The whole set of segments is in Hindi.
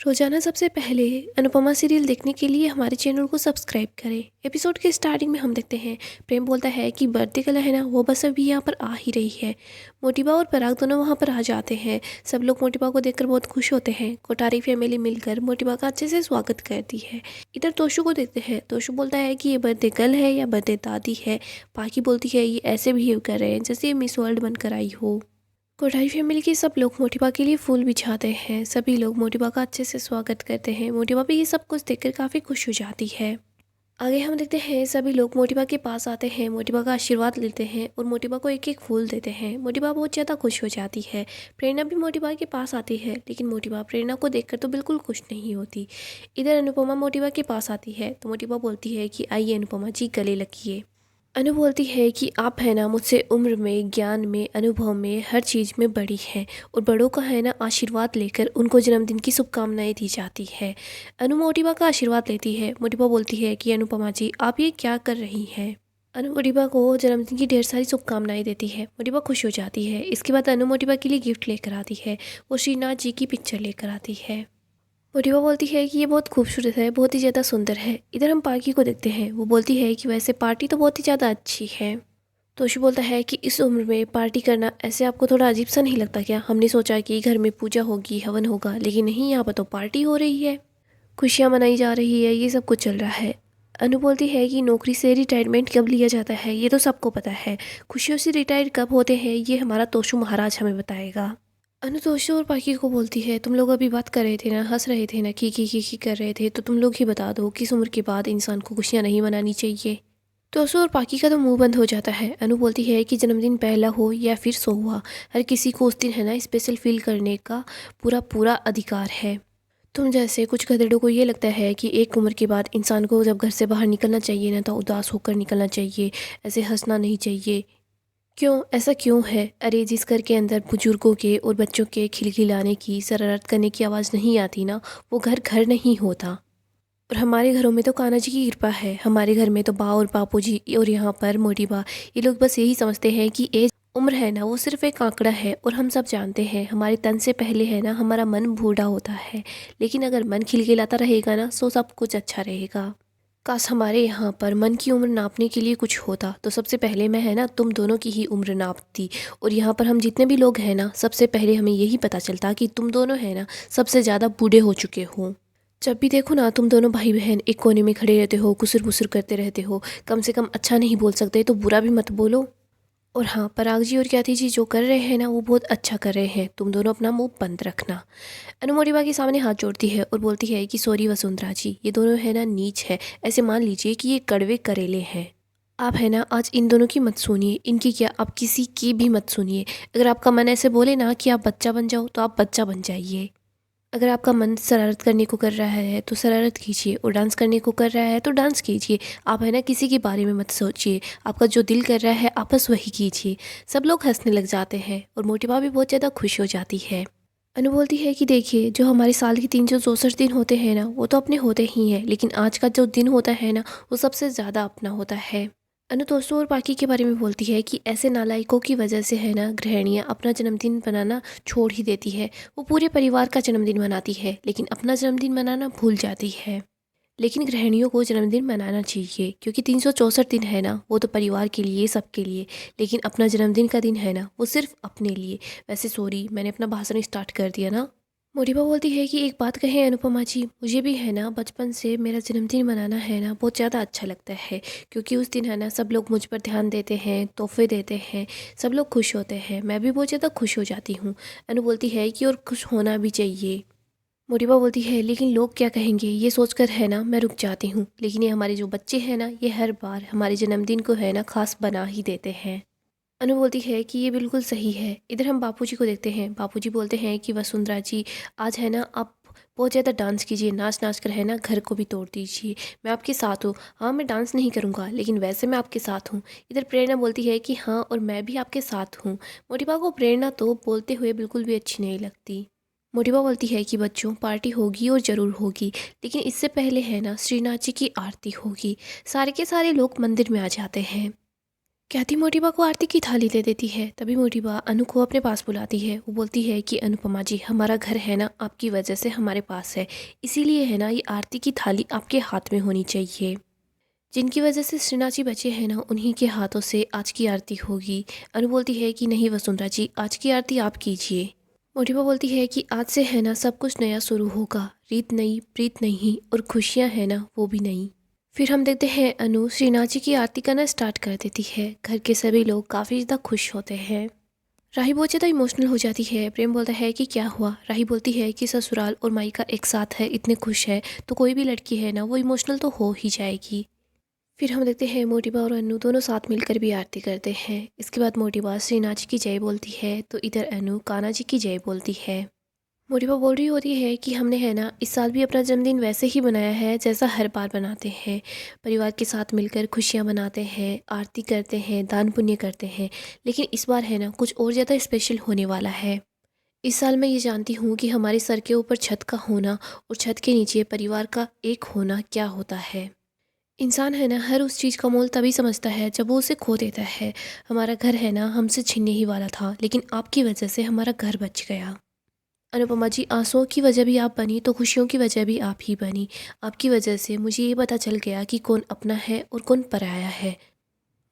रोजाना सबसे पहले अनुपमा सीरियल देखने के लिए हमारे चैनल को सब्सक्राइब करें। एपिसोड के स्टार्टिंग में हम देखते हैं प्रेम बोलता है कि बर्थडे कल है ना, वो बस अभी यहाँ पर आ ही रही है। मोटिबा और पराग दोनों वहाँ पर आ जाते हैं। सब लोग मोटिबा को देखकर बहुत खुश होते हैं। कोठारी फैमिली मिलकर मोटिबा का अच्छे से स्वागत करती है। इधर तोशु को देखते हैं। तोशु बोलता है कि ये बर्थडे कल है या बर्थडे दादी है। पाकी बोलती है ये ऐसे बिहेव कर रहे हैं जैसे ये मिस वर्ल्ड बनकर आई हो। कोठारी फैमिली के सब लोग मोटिबा के लिए फूल बिछाते हैं। सभी लोग मोटिबा का अच्छे से स्वागत करते हैं। मोटिबा भी ये सब कुछ देखकर काफ़ी खुश हो जाती है। आगे हम देखते हैं सभी लोग मोटिबा के पास आते हैं, मोटिबा का आशीर्वाद लेते हैं और मोटिबा को एक एक फूल देते हैं। मोटिबा बहुत ज़्यादा खुश हो जाती है। प्रेरणा भी मोटिबा के पास आती है, लेकिन मोटिबा प्रेरणा को देखकर तो बिल्कुल खुश नहीं होती। इधर अनुपमा मोटिबा के पास आती है तो मोटिबा बोलती है कि आइए अनुपमा जी, गले लगिए। अनु बोलती है कि आप है ना मुझसे उम्र में, ज्ञान में, अनुभव में, हर चीज़ में बड़ी हैं और बड़ों का है ना आशीर्वाद लेकर उनको जन्मदिन की शुभकामनाएं दी जाती है। अनु मोटिबा का आशीर्वाद लेती है। मोटिबा बोलती है कि अनुपमा जी, आप ये क्या कर रही हैं। अनु मोटिबा को जन्मदिन की ढेर सारी शुभकामनाएं देती है। मोटिबा खुश हो जाती है। इसके बाद अनु मोटिबा के लिए गिफ्ट लेकर आती है। वो श्रीनाथ जी की पिक्चर लेकर आती है। मोटिबा बोलती है कि ये बहुत खूबसूरत है, बहुत ही ज़्यादा सुंदर है। इधर हम पार्की को देखते हैं। वो बोलती है कि वैसे पार्टी तो बहुत ही ज़्यादा अच्छी है। तोशु बोलता है कि इस उम्र में पार्टी करना ऐसे आपको थोड़ा अजीब सा नहीं लगता क्या? हमने सोचा कि घर में पूजा होगी, हवन होगा, लेकिन नहीं, यहाँ पर तो पार्टी हो रही है, खुशियाँ मनाई जा रही है, ये सब कुछ चल रहा है। अनु बोलती है कि नौकरी से रिटायरमेंट कब लिया जाता है ये तो सबको पता है, खुशियों से रिटायर कब होते हैं ये हमारा तोशु महाराज हमें बताएगा। अनु तोशु और पाकी को बोलती है, तुम लोग अभी बात कर रहे थे ना, हंस रहे थे ना, की कर रहे थे, तो तुम लोग ही बता दो किस उम्र के बाद इंसान को खुशियाँ नहीं मनानी चाहिए। तोशु और पाकी का तो मुंह बंद हो जाता है। अनु बोलती है कि जन्मदिन पहला हो या फिर 100वां, हर किसी को उस दिन है ना स्पेशल फील करने का पूरा पूरा अधिकार है। तुम जैसे कुछ गधेड़ों को ये लगता है कि एक उम्र के बाद इंसान को जब घर से बाहर निकलना चाहिए ना, तो उदास होकर निकलना चाहिए, ऐसे हंसना नहीं चाहिए। क्यों, ऐसा क्यों है? अरे जिस घर के अंदर बुजुर्गों के और बच्चों के खिलखिलाने की, शरारत करने की आवाज़ नहीं आती ना, वो घर घर नहीं होता। और हमारे घरों में तो कान्हा जी की कृपा है। हमारे घर में तो बा और बापू जी और यहाँ पर मोटिबा, ये लोग बस यही समझते हैं कि एज, उम्र है ना, वो सिर्फ एक आंकड़ा है। और हम सब जानते हैं हमारे तन से पहले है ना हमारा मन बूढ़ा होता है, लेकिन अगर मन खिलखिलाता रहेगा ना, तो सब कुछ अच्छा रहेगा। काश हमारे यहाँ पर मन की उम्र नापने के लिए कुछ होता, तो सबसे पहले मैं है ना तुम दोनों की ही उम्र नापती। और यहाँ पर हम जितने भी लोग हैं ना, सबसे पहले हमें यही पता चलता कि तुम दोनों है ना सबसे ज़्यादा बूढ़े हो चुके हो। जब भी देखो ना, तुम दोनों भाई बहन एक कोने में खड़े रहते हो, कुसुर पुसुर करते रहते हो। कम से कम अच्छा नहीं बोल सकते तो बुरा भी मत बोलो। और हाँ, पराग जी और ख्याति जी जो कर रहे हैं ना, वो बहुत अच्छा कर रहे हैं। तुम दोनों अपना मुंह बंद रखना। अनु मोटिबा के सामने हाथ जोड़ती है और बोलती है कि सॉरी वसुंधरा जी, ये दोनों है ना नीच है। ऐसे मान लीजिए कि ये कड़वे करेले हैं। आप है ना आज इन दोनों की मत सुनिए, इनकी क्या, आप किसी की भी मत सुनिए। अगर आपका मन ऐसे बोले ना कि आप बच्चा बन जाओ, तो आप बच्चा बन जाइए। अगर आपका मन शरारत करने को कर रहा है तो शरारत कीजिए, और डांस करने को कर रहा है तो डांस कीजिए। आप है ना किसी के बारे में मत सोचिए। आपका जो दिल कर रहा है आप बस वही कीजिए। सब लोग हंसने लग जाते हैं और मोटिबा भी बहुत ज़्यादा खुश हो जाती है। अनु बोलती है कि देखिए, जो हमारे साल के 364 दिन होते हैं ना, वो तो अपने होते ही हैं, लेकिन आज का जो दिन होता है ना, वो सबसे ज़्यादा अपना होता है। अनु दोस्तों और बाकी के बारे में बोलती है कि ऐसे नालायकों की वजह से है ना गृहिणियाँ अपना जन्मदिन बनाना छोड़ ही देती है। वो पूरे परिवार का जन्मदिन मनाती है, लेकिन अपना जन्मदिन मनाना भूल जाती है। लेकिन गृहिणियों को जन्मदिन मनाना चाहिए, क्योंकि 364 दिन है ना, वो तो परिवार के लिए, सबके लिए। लेकिन अपना जन्मदिन का दिन है ना, वो सिर्फ अपने लिए। वैसे सॉरी, मैंने अपना भाषण स्टार्ट कर दिया ना। मोटिबा बोलती है कि एक बात कहें अनुपमा जी, मुझे भी है ना बचपन से मेरा जन्मदिन मनाना है ना बहुत ज़्यादा अच्छा लगता है, क्योंकि उस दिन है ना सब लोग मुझ पर ध्यान देते हैं, तोहफे देते हैं, सब लोग खुश होते हैं, मैं भी बहुत ज़्यादा खुश हो जाती हूँ। अनु बोलती है कि और खुश होना भी चाहिए। मोटिबा बोलती है लेकिन लोग क्या कहेंगे, ये सोचकर है ना मैं रुक जाती हूँ। लेकिन ये हमारे जो बच्चे हैं ना, ये हर बार हमारे जन्मदिन को है ना खास बना ही देते हैं। अनु बोलती है कि ये बिल्कुल सही है। इधर हम बापूजी को देखते हैं। बापूजी बोलते हैं कि वसुंधरा जी, आज है ना आप बहुत ज़्यादा डांस कीजिए, नाच नाच कर है ना घर को भी तोड़ दीजिए। मैं आपके साथ हूँ। हाँ, मैं डांस नहीं करूँगा, लेकिन वैसे मैं आपके साथ हूँ। इधर प्रेरणा बोलती है कि हाँ, और मैं भी आपके साथ हूँ। मोटिबा को प्रेरणा तो बोलते हुए बिल्कुल भी अच्छी नहीं लगती। मोटिबा बोलती है कि बच्चों, पार्टी होगी और ज़रूर होगी, लेकिन इससे पहले है ना श्रीनाथ जी की आरती होगी। सारे के सारे लोग मंदिर में आ जाते हैं। ख्याति मोटिबा को आरती की थाली दे देती है। तभी मोटिबा अनु को अपने पास बुलाती है। वो बोलती है कि अनुपमा जी, हमारा घर है ना आपकी वजह से हमारे पास है, इसीलिए है ना ये आरती की थाली आपके हाथ में होनी चाहिए। जिनकी वजह से श्रीनाथ बचे हैं ना, उन्हीं के हाथों से आज की आरती होगी। अनु बोलती है कि नहीं वसुंधरा जी, आज की आरती आप कीजिए। मोटिबा बोलती है कि आज से है ना सब कुछ नया शुरू होगा, रीत नई प्रीत नहीं और खुशियाँ है ना वो भी नई। फिर हम देखते हैं अनु श्रीनाथ जी की आरती करना स्टार्ट कर देती है। घर के सभी लोग काफ़ी ज़्यादा खुश होते हैं। राही बहुत ज़्यादा इमोशनल हो जाती है। प्रेम बोलता है कि क्या हुआ। राही बोलती है कि ससुराल और मायका एक साथ है, इतने खुश है तो कोई भी लड़की है ना वो इमोशनल तो हो ही जाएगी। फिर हम देखते हैं मोटिबा और अनु दोनों साथ मिलकर भी आरती करते हैं। इसके बाद मोटिबा श्रीनाथ जी की जय बोलती है तो इधर अनु कान्हा जी की जय बोलती है। मोटिबा बोल रही होती है कि हमने है ना इस साल भी अपना जन्मदिन वैसे ही बनाया है जैसा हर बार बनाते हैं। परिवार के साथ मिलकर खुशियाँ मनाते हैं, आरती करते हैं, दान पुण्य करते हैं। लेकिन इस बार है ना कुछ और ज़्यादा स्पेशल होने वाला है। इस साल मैं ये जानती हूँ कि हमारे सर के ऊपर छत का होना और छत के नीचे परिवार का एक होना क्या होता है। इंसान है ना हर उस चीज़ का मोल तभी समझता है जब वो उसे खो देता है। हमारा घर है ना हमसे छीनने ही वाला था, लेकिन आपकी वजह से हमारा घर बच गया। अनुपमा जी, आंसुओं की वजह भी आप बनी तो खुशियों की वजह भी आप ही बनी। आपकी वजह से मुझे ये पता चल गया कि कौन अपना है और कौन पराया है।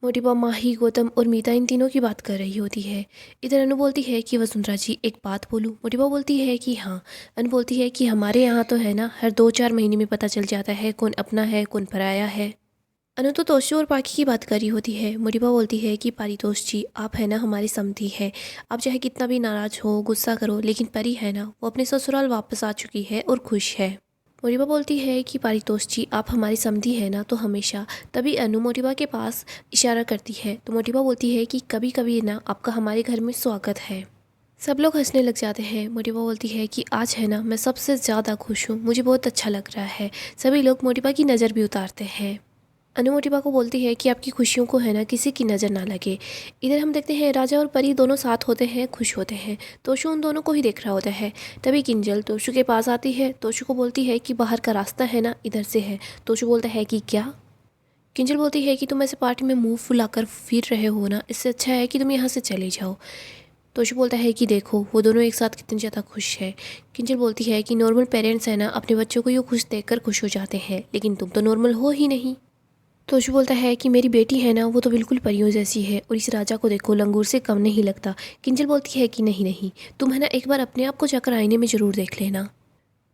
मोटिबा माही, गौतम और मीता इन तीनों की बात कर रही होती है। इधर अनु बोलती है कि वसुंधरा जी एक बात बोलूं। मोटिबा बोलती है कि हाँ। अनु बोलती है कि हमारे यहाँ तो है ना हर 2-4 महीने में पता चल जाता है कौन अपना है कौन पराया है। अनु तो तोशु और पाखी की बात कर रही होती है। मोटिबा बोलती है कि पारितोष जी, आप है ना हमारी समधी है। आप चाहे कितना भी नाराज हो, गुस्सा करो, लेकिन परी है ना वो अपने ससुराल वापस आ चुकी है और खुश है। मोटिबा बोलती है कि पारितोष जी, आप हमारी समधी है ना तो हमेशा। तभी अनु मोटिबा के पास इशारा करती है तो मोटिबा बोलती है कि कभी कभी ना आपका हमारे घर में स्वागत है। सब लोग हंसने लग जाते हैं। मोटिबा बोलती है कि आज है ना मैं सबसे ज़्यादा खुश हूँ, मुझे बहुत अच्छा लग रहा है। सभी लोग मोटिबा की नज़र भी उतारते हैं। अनु मोटिबा को बोलती है कि आपकी खुशियों को है ना किसी की नज़र ना लगे। इधर हम देखते हैं राजा और परी दोनों साथ होते हैं, खुश होते हैं। तोशु उन दोनों को ही देख रहा होता है। तभी किंजल तोशु के पास आती है। तोशु को बोलती है कि बाहर का रास्ता है ना इधर से है। तोशु बोलता है कि क्या। किंजल बोलती है कि तुम ऐसे पार्टी में मुंह फुलाकर फिर रहे हो ना, इससे अच्छा है कि तुम यहाँ से चले जाओ। तोशु बोलता है कि देखो वो दोनों एक साथ कितने ज़्यादा खुश है। किंजल बोलती है कि नॉर्मल पेरेंट्स है ना अपने बच्चों को यूँ खुश देखकर खुश हो जाते हैं, लेकिन तुम तो नॉर्मल हो ही नहीं। तोशु बोलता है कि मेरी बेटी है ना वो तो बिल्कुल परियों जैसी है और इस राजा को देखो, लंगूर से कम नहीं लगता। किंजल बोलती है कि नहीं नहीं, तुम है ना एक बार अपने आप को जाकर आईने में ज़रूर देख लेना।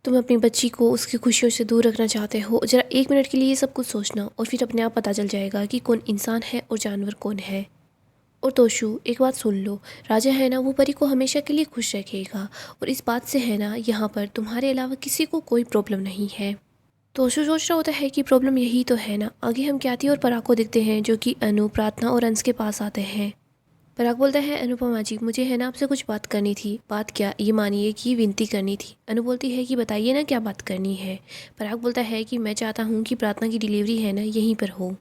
तुम अपनी बच्ची को उसकी खुशियों से दूर रखना चाहते हो, ज़रा 1 मिनट के लिए ये सब कुछ सोचना और फिर अपने आप पता चल जाएगा कि कौन इंसान है और जानवर कौन है। और तोशु एक बात सुन लो, राजा है ना वो परी को हमेशा के लिए खुश रखेगा और इस बात से है ना यहाँ पर तुम्हारे अलावा किसी को कोई प्रॉब्लम नहीं है। तोशु सोच रहा होता है कि प्रॉब्लम यही तो है ना। आगे हम ख्याति और पराग को देखते हैं जो कि अनु, प्रार्थना और अंश के पास आते हैं। पराग बोलता है अनुपमा जी, मुझे है ना आपसे कुछ बात करनी थी। बात क्या, ये मानिए कि विनती करनी थी। अनु बोलती है कि बताइए ना क्या बात करनी है। पराग बोलता है कि मैं चाहता हूँ कि प्रार्थना की डिलीवरी है ना यहीं पर हो।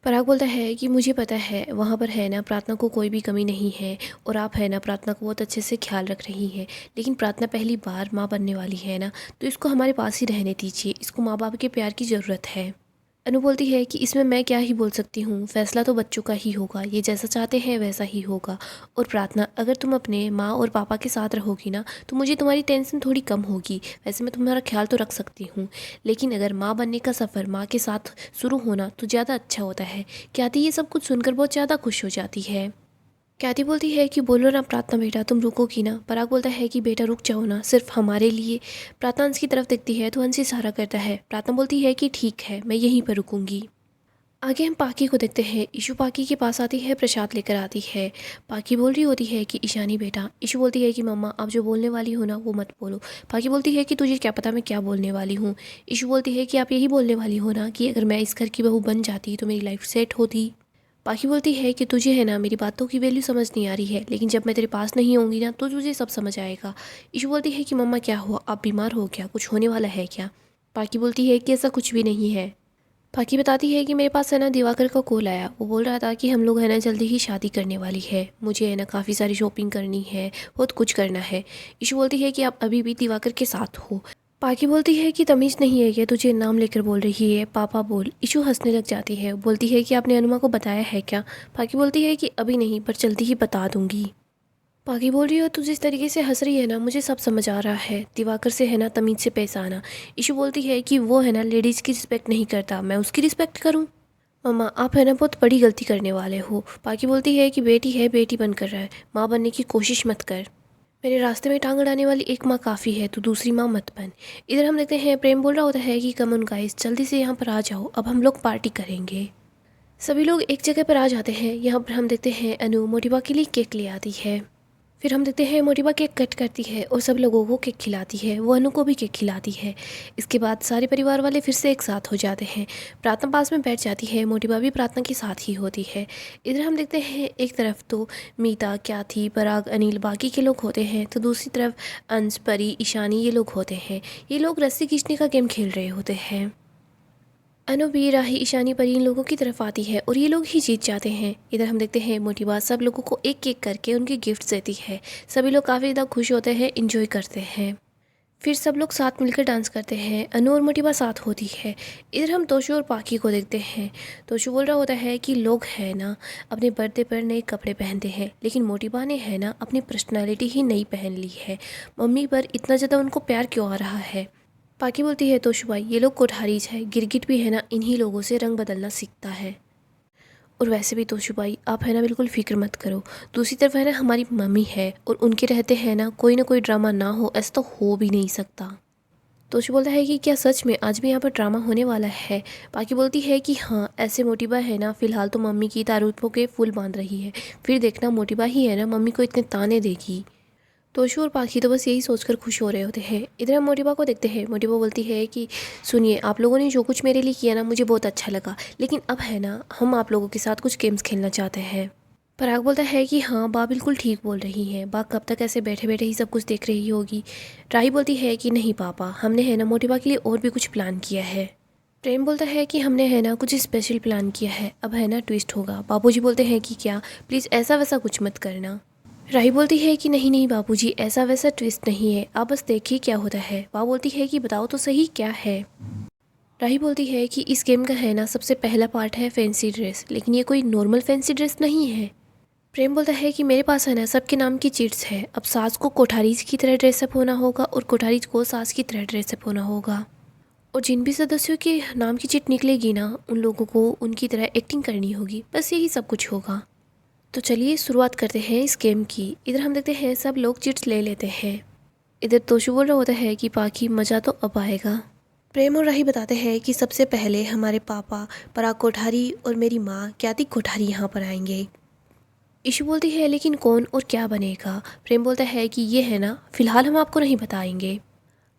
पराग बोलता है कि मुझे पता है वहाँ पर है ना प्रार्थना को कोई भी कमी नहीं है और आप है ना प्रार्थना को बहुत अच्छे से ख्याल रख रही हैं, लेकिन प्रार्थना पहली बार माँ बनने वाली है ना, तो इसको हमारे पास ही रहने दीजिए। इसको माँ बाप के प्यार की ज़रूरत है। अनु बोलती है कि इसमें मैं क्या ही बोल सकती हूँ, फैसला तो बच्चों का ही होगा, ये जैसा चाहते हैं वैसा ही होगा। और प्रार्थना, अगर तुम अपने माँ और पापा के साथ रहोगी ना तो मुझे तुम्हारी टेंशन थोड़ी कम होगी। वैसे मैं तुम्हारा ख्याल तो रख सकती हूँ, लेकिन अगर माँ बनने का सफ़र माँ के साथ शुरू होना तो ज़्यादा अच्छा होता है। ख्याति ये सब कुछ सुनकर बहुत ज़्यादा खुश हो जाती है। ख्याति बोलती है कि बोलो ना प्रार्थना बेटा, तुम रुकोगी ना। पराग बोलता है कि बेटा रुक जाओ ना, सिर्फ हमारे लिए। प्रार्थना अंश की तरफ देखती है तो अंश इशारा करता है। प्रार्थना बोलती है कि ठीक है, मैं यहीं पर रुकूंगी। आगे हम पाकी को देखते हैं। ईशु पाकी के पास आती है, प्रसाद लेकर आती है। पाकी बोल रही होती है कि ईशानी बेटा। ईशु बोलती है कि मम्मा आप जो बोलने वाली हो ना वो मत बोलो। पाकी बोलती है कि तुझे क्या पता मैं क्या बोलने वाली हूँ। ईशु बोलती है कि आप यही बोलने वाली हो ना कि अगर मैं इस घर की बहू बन जाती तो मेरी लाइफ सेट होती। पाखी बोलती है कि तुझे है ना मेरी बातों की वैल्यू समझ नहीं आ रही है, लेकिन जब मैं तेरे पास नहीं होंगी ना तो तुझे सब समझ आएगा। ईशु बोलती है कि मम्मा क्या हुआ, आप बीमार हो क्या, कुछ होने वाला है क्या। पाखी बोलती है कि ऐसा कुछ भी नहीं है। पाखी बताती है कि मेरे पास है ना दिवाकर का कॉल आया। वो बोल रहा था कि हम लोग है ना जल्दी ही शादी करने वाली है, मुझे है ना काफ़ी सारी शॉपिंग करनी है, बहुत कुछ करना है। ईशु बोलती है कि आप अभी भी दिवाकर के साथ हो। पाकी बोलती है कि तमीज़ नहीं है ये तुझे नाम लेकर बोल रही है, पापा बोल। इशू हंसने लग जाती है, बोलती है कि आपने अनुमा को बताया है क्या? पाकी बोलती है कि अभी नहीं, पर जल्दी ही बता दूंगी। पाकी बोल रही हो तू जिस तरीके से हंस रही है ना, मुझे सब समझ आ रहा है। दिवाकर से है ना तमीज़ से पेश आना। इशू बोलती है कि वो है ना लेडीज़ की रिस्पेक्ट नहीं करता, मैं उसकी रिस्पेक्ट करूँ? मम्मा आप है ना बहुत बड़ी गलती करने वाले हो। पाकी बोलती है कि बेटी है, बेटी बनकर रह, माँ बनने की कोशिश मत कर। मेरे रास्ते में टांग अड़ाने वाली एक माँ काफ़ी है, तू दूसरी माँ मत बन। इधर हम देखते हैं प्रेम बोल रहा होता है कि कम ऑन गाइस, जल्दी से यहाँ पर आ जाओ, अब हम लोग पार्टी करेंगे। सभी लोग एक जगह पर आ जाते हैं। यहाँ पर हम देखते हैं अनु मोटिबा के लिए केक ले आती है। फिर हम देखते हैं मोटिबा केक कट करती है और सब लोगों को केक खिलाती है, वो अनु को भी केक खिलाती है। इसके बाद सारे परिवार वाले फिर से एक साथ हो जाते हैं। प्रार्थना पास में बैठ जाती है, मोटिबा भी प्रार्थना के साथ ही होती है। इधर हम देखते हैं एक तरफ तो मीता, क्याथी, पराग, अनिल बाकी के लोग होते हैं, तो दूसरी तरफ अंश, परी, ईशानी ये लोग होते हैं। ये लोग रस्सी खींचने का गेम खेल रहे होते हैं। अनु भी, राही, ईशानी, परी इन लोगों की तरफ आती है और ये लोग ही जीत जाते हैं। इधर हम देखते हैं मोटिबा सब लोगों को एक एक करके उनके गिफ्ट देती है। सभी लोग काफ़ी ज़्यादा खुश होते हैं, इंजॉय करते हैं। फिर सब लोग साथ मिलकर डांस करते हैं। अनु और मोटिबा साथ होती है। इधर हम तोशु और पाकी को देखते हैं। तोशु बोल रहा होता है कि लोग है ना अपने बर्थडे पर नए कपड़े पहनते हैं, लेकिन मोटिबा ने है ना अपनी पर्सनालिटी ही नई पहन ली है। मम्मी पर इतना ज़्यादा उनको प्यार क्यों आ रहा है? पाकी बोलती है तोशु भाई ये लोग कोठारीज है, गिरगिट भी है ना इन्हीं लोगों से रंग बदलना सीखता है। और वैसे भी तोशु भाई आप है ना बिल्कुल फिक्र मत करो। दूसरी तरफ है ना हमारी मम्मी है और उनके रहते हैं ना कोई ड्रामा ना हो, ऐसा तो हो भी नहीं सकता। तोशु बोलता है कि क्या सच में आज भी यहाँ पर ड्रामा होने वाला है? पाकी बोलती है कि हाँ, ऐसे मोटिबा है ना फ़िलहाल तो मम्मी की तारीफों के फूल बांध रही है, फिर देखना मोटिबा ही है ना मम्मी को इतने ताने देगी। तोशु और पाखी तो बस यही सोचकर खुश हो रहे होते हैं। इधर हम मोटिबा को देखते हैं। मोटिबा बोलती है कि सुनिए, आप लोगों ने जो कुछ मेरे लिए किया ना मुझे बहुत अच्छा लगा, लेकिन अब है ना हम आप लोगों के साथ कुछ गेम्स खेलना चाहते हैं। पराग बोलता है कि हाँ बा बिल्कुल ठीक बोल रही हैं, बा कब तक ऐसे बैठे बैठे ही सब कुछ देख रही होगी। राही बोलती है कि नहीं पापा, हमने है ना मोटिबा के लिए और भी कुछ प्लान किया है। प्रेम बोलता है कि हमने है ना कुछ स्पेशल प्लान किया है, अब है ना ट्विस्ट होगा। बाबूजी बोलते हैं कि क्या, प्लीज़ ऐसा वैसा कुछ मत करना। राही बोलती है कि नहीं नहीं बाबूजी, ऐसा वैसा ट्विस्ट नहीं है, आप बस देखिए क्या होता है। बा बोलती है कि बताओ तो सही क्या है। राही बोलती है कि इस गेम का है ना सबसे पहला पार्ट है फैंसी ड्रेस, लेकिन ये कोई नॉर्मल फैंसी ड्रेस नहीं है। प्रेम बोलता है कि मेरे पास है ना सबके नाम की चिट्स है, अब सास को कोठारीज की तरह ड्रेसअप होना होगा और कोठारीज को सास की तरह ड्रेसअप होना होगा। और जिन भी सदस्यों के नाम की चिट निकलेगी ना उन लोगों को उनकी तरह एक्टिंग करनी होगी, बस यही सब कुछ होगा। तो चलिए शुरुआत करते हैं इस गेम की। इधर हम देखते हैं सब लोग चिट्स ले लेते हैं। इधर तोशु बोल रहा होता है कि पाखी मज़ा तो अब आएगा। प्रेम और राही बताते हैं कि सबसे पहले हमारे पापा पराग कोठारी और मेरी माँ क्याति कोठारी यहाँ पर आएंगे। इशू बोलती है लेकिन कौन और क्या बनेगा? प्रेम बोलता है कि ये है ना फ़िलहाल हम आपको नहीं बताएंगे,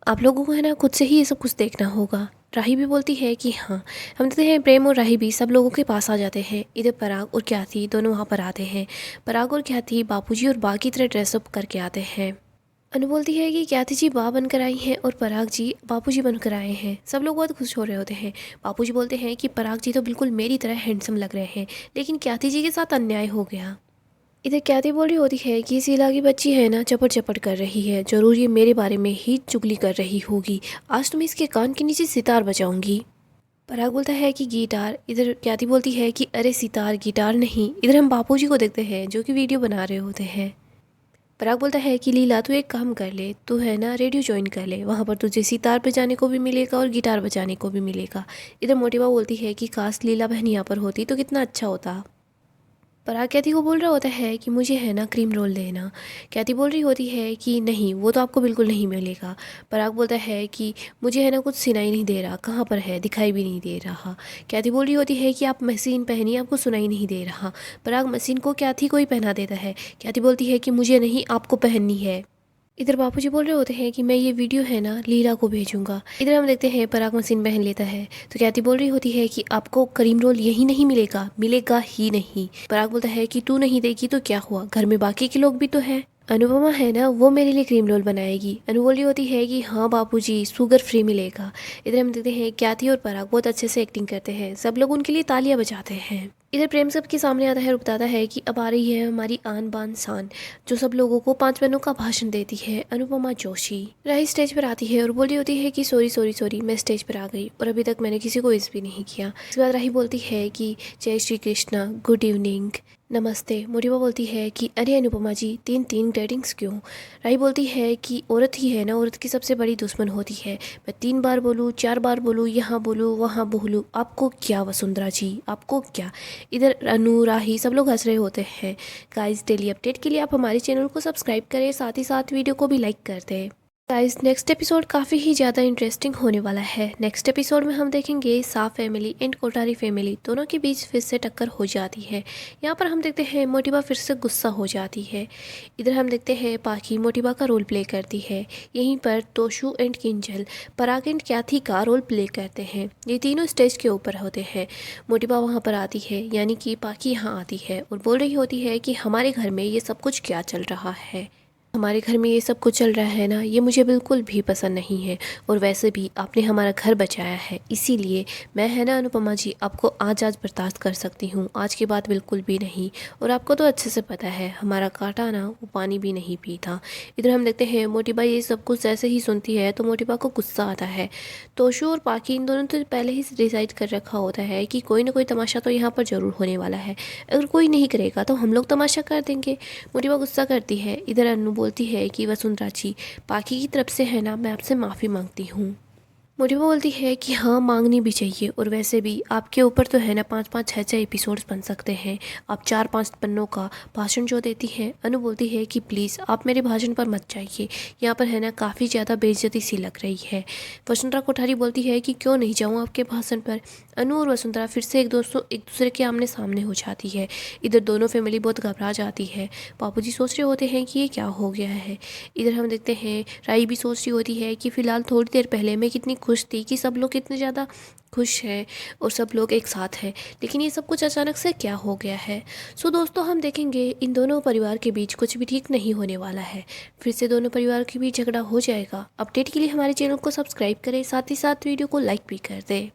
आप लोगों को है ना खुद से ही ये सब कुछ देखना होगा। राही भी बोलती है कि हाँ। हम देखते हैं प्रेम और राही भी सब लोगों के पास आ जाते हैं। इधर पराग और क्याथी दोनों वहाँ पर आते हैं। पराग और क्याथी बापूजी और बा की तरह ड्रेसअप करके आते हैं। अनु बोलती है कि क्याथी जी बा बनकर आई हैं और पराग जी बापूजी बनकर आए हैं। सब लोग बहुत खुश हो रहे होते हैं। बापूजी बोलते हैं कि पराग जी तो बिल्कुल मेरी तरह हैंडसम लग रहे हैं, लेकिन क्याथी जी के साथ अन्याय हो गया। इधर क्याथी बोल रही होती है कि शीला की बच्ची है ना चपड़ चपड़ कर रही है, जरूर ये मेरे बारे में ही चुगली कर रही होगी, आज तो मैं इसके कान के नीचे सितार बजाऊंगी। पराग बोलता है कि गिटार। इधर क्याथी बोलती है कि अरे सितार, गिटार नहीं। इधर हम बापूजी को देखते हैं जो कि वीडियो बना रहे होते हैं। पराग बोलता है कि लीला तू एक काम कर ले, तू है ना रेडियो ज्वाइन कर ले, वहाँ पर तुझे सितार बजाने को भी मिलेगा और गिटार बजाने को भी मिलेगा। इधर मोटिबा बोलती है कि काश लीला बहन यहाँ पर होती तो कितना अच्छा होता। पराग कैथी को बोल रहा होता है कि मुझे है ना क्रीम रोल देना। कैथी बोल रही होती है कि नहीं वो तो आपको बिल्कुल नहीं मिलेगा। पराग बोलता है कि मुझे है ना कुछ सुनाई नहीं दे रहा, कहाँ पर है, दिखाई भी नहीं दे रहा। कैथी बोल रही होती है कि आप मशीन पहनिए, आपको सुनाई नहीं दे रहा। पराग मशीन को कैथी को ही पहना देता है। कैथी बोलती है कि मुझे नहीं, आपको पहननी है। इधर बापूजी बोल रहे होते हैं कि मैं ये वीडियो है ना लीला को भेजूंगा। इधर हम देखते हैं पराग मशीन पहन लेता है तो क्याथी बोल रही होती है कि आपको करीम रोल यही नहीं मिलेगा, मिलेगा ही नहीं। पराग बोलता है कि तू नहीं देगी तो क्या हुआ, घर में बाकी के लोग भी तो हैं। अनुपमा है ना वो मेरे लिए क्रीम रोल बनाएगी। अनु बोली होती है कि हाँ बापूजी शुगर फ्री मिलेगा। इधर हम देखते हैं ख्याति और पराग बहुत अच्छे से एक्टिंग करते हैं, सब लोग उनके लिए तालियां बजाते हैं। इधर प्रेम सबके सामने आता है और बताता है कि अब आ रही है हमारी आन बान शान, जो सब लोगों को 5 बहनों का भाषण देती है, अनुपमा जोशी। राही स्टेज पर आती है और बोली होती है कि सॉरी सॉरी सॉरी, मैं स्टेज पर आ गई और अभी तक मैंने किसी को विश भी नहीं किया। इसके बाद राही बोलती है कि जय श्री कृष्णा, गुड इवनिंग, नमस्ते। मोटिवा बोलती है कि अरे अनुपमा जी 3 ग्रेटिंग्स क्यों। राही बोलती है कि औरत ही है ना, औरत की सबसे बड़ी दुश्मन होती है। मैं 3 बार बोलूँ, 4 बार बोलूँ, यहाँ बोलूँ, वहाँ बोलूँ, आपको क्या वसुंधरा जी, आपको क्या। इधर अनु राही सब लोग हंस रहे होते हैं। गाइस डेली अपडेट के लिए आप हमारे चैनल को सब्सक्राइब करें, साथ ही साथ वीडियो को भी लाइक कर दें। गाइस नेक्स्ट एपिसोड काफ़ी ही ज़्यादा इंटरेस्टिंग होने वाला है। नेक्स्ट एपिसोड में हम देखेंगे साफ फैमिली एंड कोठारी फैमिली दोनों के बीच फिर से टक्कर हो जाती है। यहाँ पर हम देखते हैं मोटिबा फिर से गुस्सा हो जाती है। इधर हम देखते हैं पाखी मोटिबा का रोल प्ले करती है। यहीं पर Toshu and Kinjal Parag and Kathy का रोल प्ले करते हैं। ये तीनों स्टेज के ऊपर होते हैं। मोटिबा वहाँ पर आती है, यानी कि पाखी यहाँ आती है और बोल रही होती है कि हमारे घर में ये सब कुछ क्या चल रहा है, हमारे घर में ये सब कुछ चल रहा है ना, ये मुझे बिल्कुल भी पसंद नहीं है। और वैसे भी आपने हमारा घर बचाया है, इसीलिए मैं है ना अनुपमा जी आपको आज बर्दाश्त कर सकती हूँ, आज के बाद बिल्कुल भी नहीं। और आपको तो अच्छे से पता है हमारा कांटा ना वो पानी भी नहीं पीता। इधर हम देखते हैं मोटिबा ये सब कुछ जैसे ही सुनती है तो मोटिबा को गुस्सा आता है। तोशु और पाकी इन दोनों तो पहले ही डिसाइड कर रखा होता है कि कोई ना कोई तमाशा तो यहाँ पर ज़रूर होने वाला है, अगर कोई नहीं करेगा तो हम लोग तमाशा कर देंगे। मोटिबा गुस्सा करती है। इधर अनु बोलती है कि वसुंधरा जी पाखी की तरफ से है ना मैं आपसे माफ़ी मांगती हूँ। मोटिबा बोलती है कि हाँ मांगनी भी चाहिए, और वैसे भी आपके ऊपर तो है ना 5-5 6-6 एपिसोड्स बन सकते हैं। आप 4-5 पन्नों का भाषण जो देती हैं। अनु बोलती है कि प्लीज़ आप मेरे भाषण पर मत जाइए, यहाँ पर है ना काफ़ी ज़्यादा बेइज्जती सी लग रही है। वसुंधरा कोठारी बोलती है कि क्यों नहीं जाऊँ आपके भाषण पर। अनु और वसुंधरा फिर से एक दूसरे के आमने सामने हो जाती है। इधर दोनों फैमिली बहुत घबरा जाती है। बापूजी सोच रहे होते हैं कि ये क्या हो गया है। इधर हम देखते हैं राई भी सोच रही होती है कि फ़िलहाल थोड़ी देर पहले मैं कितनी खुश थी कि सब लोग कितने ज़्यादा खुश हैं और सब लोग एक साथ हैं, लेकिन ये सब कुछ अचानक से क्या हो गया है। सो दोस्तों हम देखेंगे इन दोनों परिवार के बीच कुछ भी ठीक नहीं होने वाला है, फिर से दोनों परिवार के बीच झगड़ा हो जाएगा। अपडेट के लिए हमारे चैनल को सब्सक्राइब करें, साथ ही साथ वीडियो को लाइक भी कर दें।